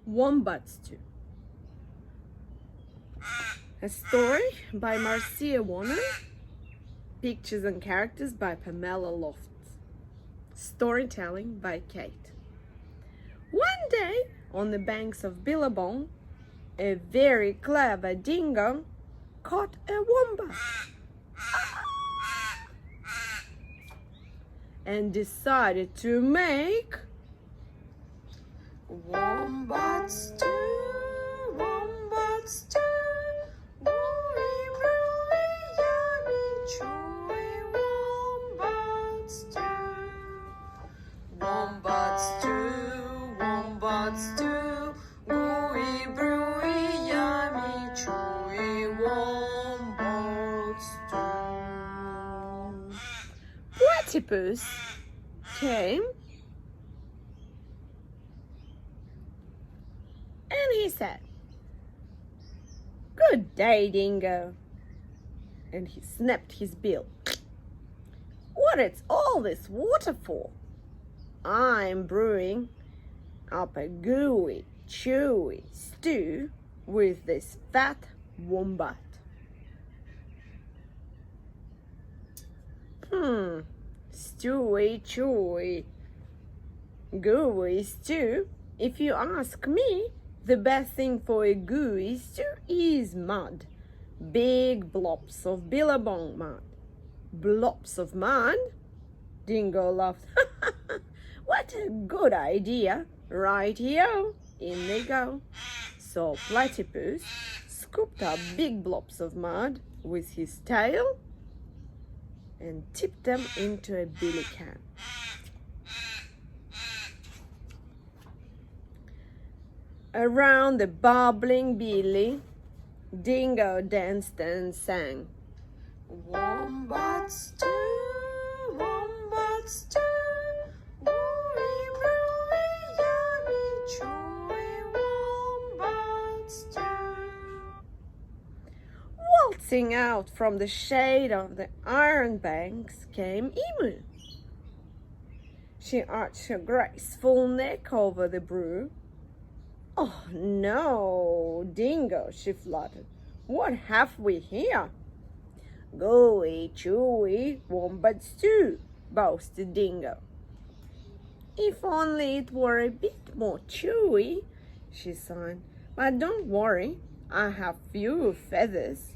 Wombat Stew. A story by Marcia Warner. Pictures and characters by Pamela Lofts. Storytelling by Kate. One day, on the banks of Billabong, a very clever dingo caught a wombat and decided to make Wombat Stew, Wombat Stew, gooey, gooey, yummy, chewy, Wombat Stew. Wombat Stew, Wombat Stew, gooey, brewy, yummy, chewy, Wombat Stew. Platypus came and he said, "Good day, Dingo." And he snapped his bill. "What is all this water for? I'm brewing up a gooey, chewy stew with this fat wombat." Stewy, chewy, gooey stew. If you ask me, the best thing for a gooey stew is mud. Big blobs of Billabong mud. Blobs of mud? Dingo laughed. What a good idea. Right-o, in they go. So Platypus scooped up big blobs of mud with his tail and tipped them into a billy can. Around the bubbling billy, Dingo danced and sang. Wombat stew, Wombat stew, gooey, brewy, yummy, chewy, Wombat stew. Waltzing out from the shade of the iron banks came Emu. She arched her graceful neck over the brew. "Oh no, Dingo," she fluttered. "What have we here?" "Gooey, chewy, wombat stew," boasted Dingo. "If only it were a bit more chewy," she sighed. "But don't worry, I have few feathers.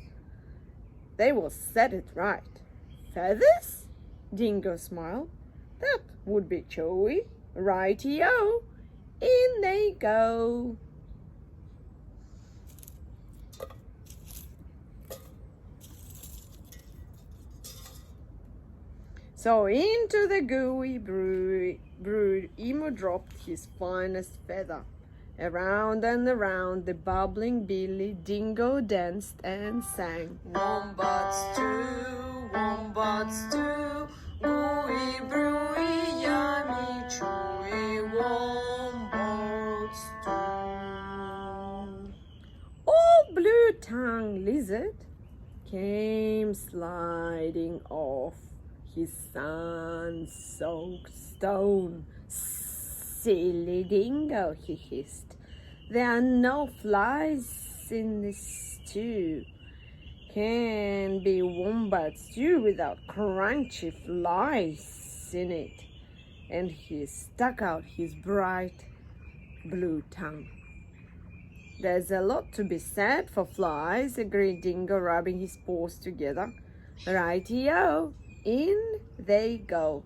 They will set it right." "Feathers?" Dingo smiled. "That would be chewy. Righty-o. In they go." So into the gooey brood Emu dropped his finest feather. Around and around the bubbling billy, Dingo danced and sang. Wombat stew, Wombat stew, gooey, brewy, yummy, chewy, Wombat stew. Old blue-tongued lizard came sliding off his sun-soaked stone. "Silly Dingo," he hissed. "There are no flies in this stew. Can't be wombat stew without crunchy flies in it." And he stuck out his bright blue tongue. "There's a lot to be said for flies," agreed Dingo, rubbing his paws together. "Righty-o, in they go."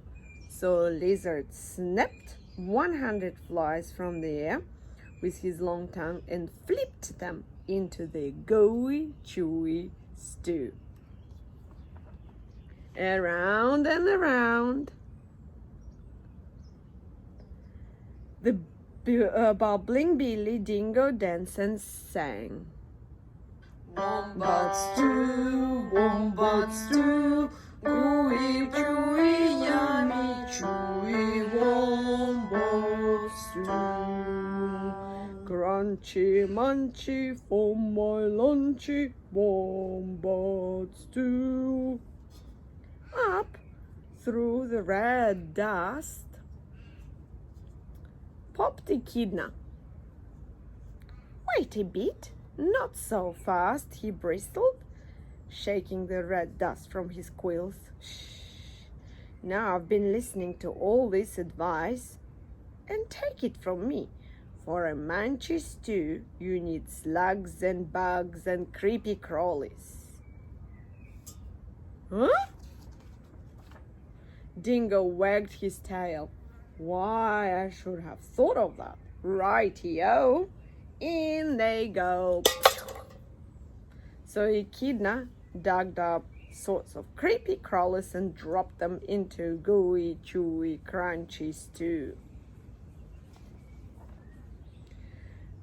So Lizard snapped 100 flies from the air with his long tongue and flipped them into the gooey, chewy stew. Around and around the bubbling billy, Dingo danced and sang. Wombat stew, Wombat stew, gooey, chewy, yummy, chewy, Wombat stew. Crunchy, munchy, for my lunchy, Wombat stew. Up through the red dust popped Echidna. Wait a bit. Not so fast, he bristled, shaking the red dust from his quills. Shh. Now I've been listening to all this advice, and take it from me. For a munchy stew, you need slugs and bugs and creepy crawlies. Huh? Dingo wagged his tail. Why, I should have thought of that. Righty-o. In they go. So Echidna dug up sorts of creepy crawlers and dropped them into gooey, chewy, crunchy stew.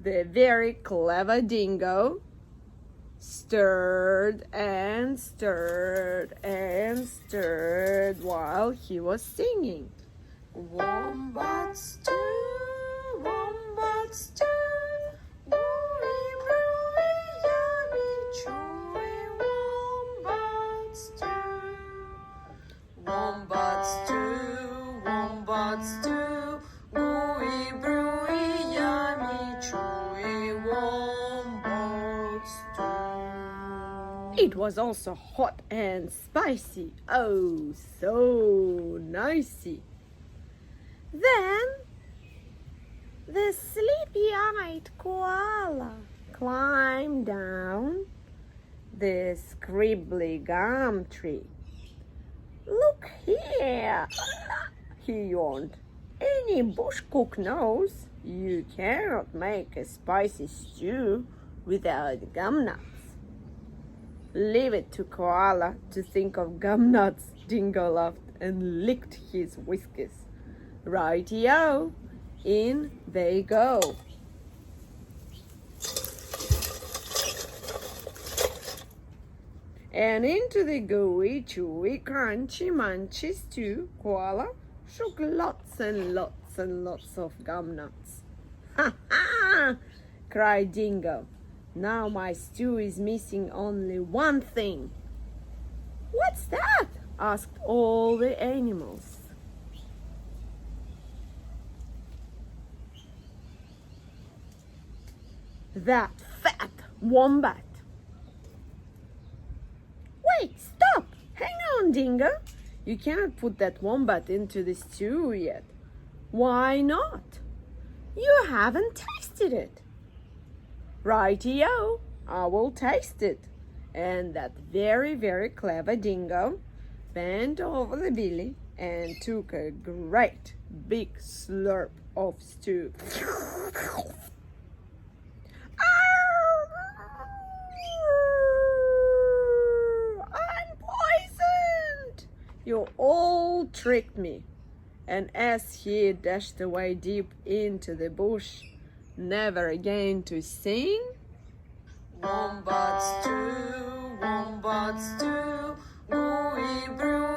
The very clever Dingo stirred and stirred and stirred while he was singing. Wombat stew, wombat stew, gooey, brewy, yummy, chewy, wombat stew. Wombat stew, wombat stew, gooey, brewy, yummy, chewy, wombat stew. It was also hot and spicy. Oh, so nicey. Then the sleepy-eyed koala climbed down the scribbly gum tree. Look here, he yawned. Any bush cook knows you cannot make a spicy stew without gum nuts. Leave it to koala to think of gum nuts, Dingo laughed and licked his whiskers. Righty-o, in they go. And into the gooey, chewy, crunchy, munchy stew, koala shook lots and lots and lots of gum nuts. Ha ha! Cried Dingo. Now my stew is missing only one thing. What's that? Asked all the animals. That fat wombat. Wait, stop! Hang on, Dingo. You cannot put that wombat into the stew yet. Why not? You haven't tasted it. Righty-o, I will taste it. And that very, very clever Dingo bent over the billy and took a great big slurp of stew. I'm poisoned! You all tricked me. And as he dashed away deep into the bush, never again to sing, Wombat stew, gooey brew.